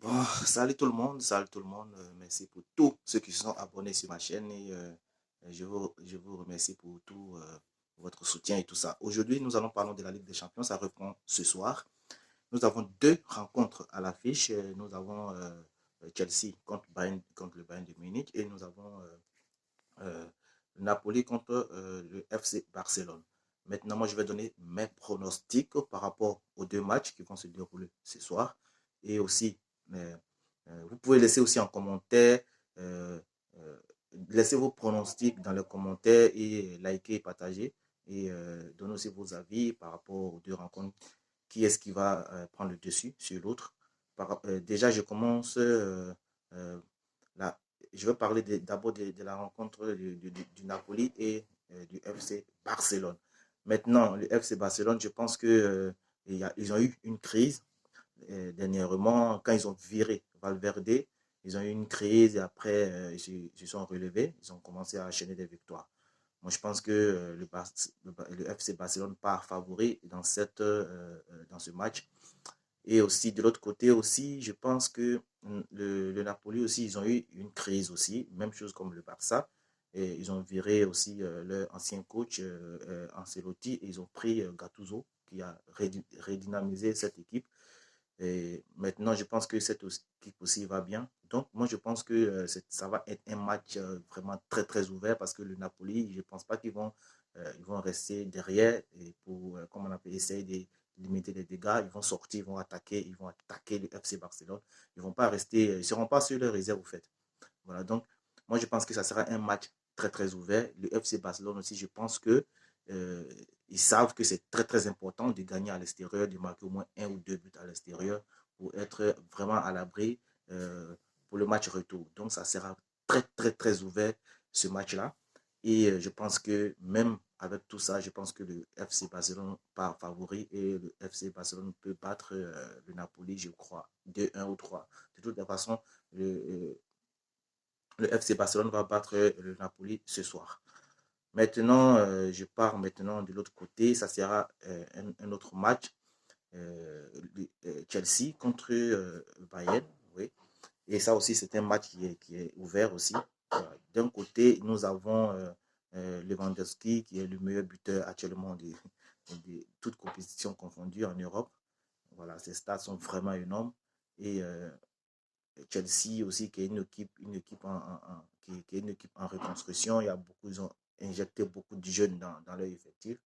Bon, salut tout le monde. Merci pour tous ceux qui se sont abonnés sur ma chaîne et je vous remercie pour tout votre soutien et tout ça. Aujourd'hui, nous allons parler de la Ligue des Champions. Ça reprend ce soir. Nous avons deux rencontres à l'affiche. Nous avons Chelsea contre le Bayern de Munich et nous avons euh, Napoli contre le FC Barcelone. Maintenant, moi, je vais donner mes pronostics par rapport aux deux matchs qui vont se dérouler ce soir. Et aussi, euh, vous pouvez laisser aussi en commentaire, euh, euh, laissez vos pronostics dans les commentaires et likez et partagez. Et donnez aussi vos avis par rapport aux deux rencontres. Qui est-ce qui va prendre le dessus sur l'autre. Déjà, je commence euh, la, je vais parler d'abord de la rencontre du Napoli et du FC Barcelone. Maintenant, le FC Barcelone, je pense que ils ont eu une crise dernièrement quand ils ont viré Valverde. Ils ont eu une crise et après ils se sont relevés. Ils ont commencé à enchaîner des victoires. Moi, je pense que le FC Barcelone part favori dans ce match. Et aussi, de l'autre côté aussi, je pense que le Napoli aussi, ils ont eu une crise aussi, même chose comme le Barça. Et ils ont viré aussi leur ancien coach, Ancelotti, et ils ont pris Gattuso, qui a redynamisé cette équipe. Et maintenant, je pense que cette équipe aussi va bien. Donc, moi, je pense que ça va être un match vraiment très, très ouvert parce que le Napoli, je ne pense pas ils vont rester derrière et pour, comme on appelle, essayer de limiter les dégâts. Ils vont sortir, ils vont attaquer le FC Barcelone. Ils vont pas rester, ils ne seront pas sur leur réserve, au fait. Voilà, donc, moi, je pense que ça sera un match très, très ouvert. Le FC Barcelone aussi, je pense que euh, ils savent que c'est très, très important de gagner à l'extérieur, de marquer au moins un ou deux buts à l'extérieur pour être vraiment à l'abri pour le match retour. Donc, ça sera très, très, très ouvert, ce match-là. Et je pense que même avec tout ça, je pense que le FC Barcelone part favori et le FC Barcelone peut battre le Napoli, je crois, 2-1 ou 3. De toute façon, le FC Barcelone va battre le Napoli ce soir. Maintenant, je pars maintenant de l'autre côté. Ça sera un autre match. Chelsea contre Bayern. Oui. Et ça aussi, c'est un match qui est ouvert aussi. Voilà. D'un côté, nous avons Lewandowski, qui est le meilleur buteur actuellement de toutes compétitions confondues en Europe. Voilà, ses stats sont vraiment énormes. Et Chelsea aussi, qui est une équipe qui est une équipe en reconstruction. Ils ont injecté beaucoup de jeunes dans leur effectif.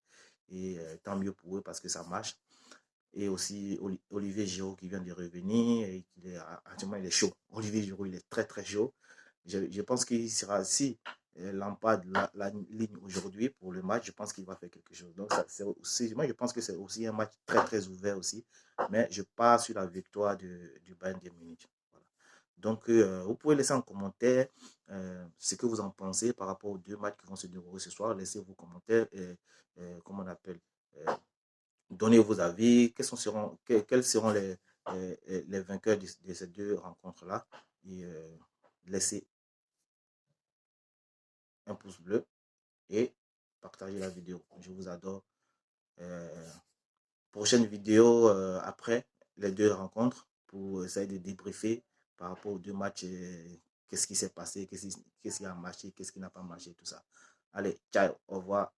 Et tant mieux pour eux parce que ça marche. Et aussi Olivier Giroud qui vient de revenir et actuellement il est chaud. Olivier Giroud, il est très très chaud. Je pense qu'il sera, si Lampard la ligne aujourd'hui pour le match, je pense qu'il va faire quelque chose. Donc moi je pense que c'est aussi un match très très ouvert aussi. Mais je pars sur la victoire du Bayern de Munich. Voilà. Donc vous pouvez laisser en commentaire ce que vous en pensez par rapport aux deux matchs qui vont se dérouler ce soir. Laissez vos commentaires et comment on appelle euh, donnez vos avis, quels seront les vainqueurs de ces deux rencontres-là. Et laissez un pouce bleu et partagez la vidéo. Je vous adore. Euh, Prochaine vidéo après les deux rencontres pour essayer de débriefer par rapport aux deux matchs. Qu'est-ce qui s'est passé, qu'est-ce qui a marché, qu'est-ce qui n'a pas marché, tout ça. Allez, ciao, au revoir.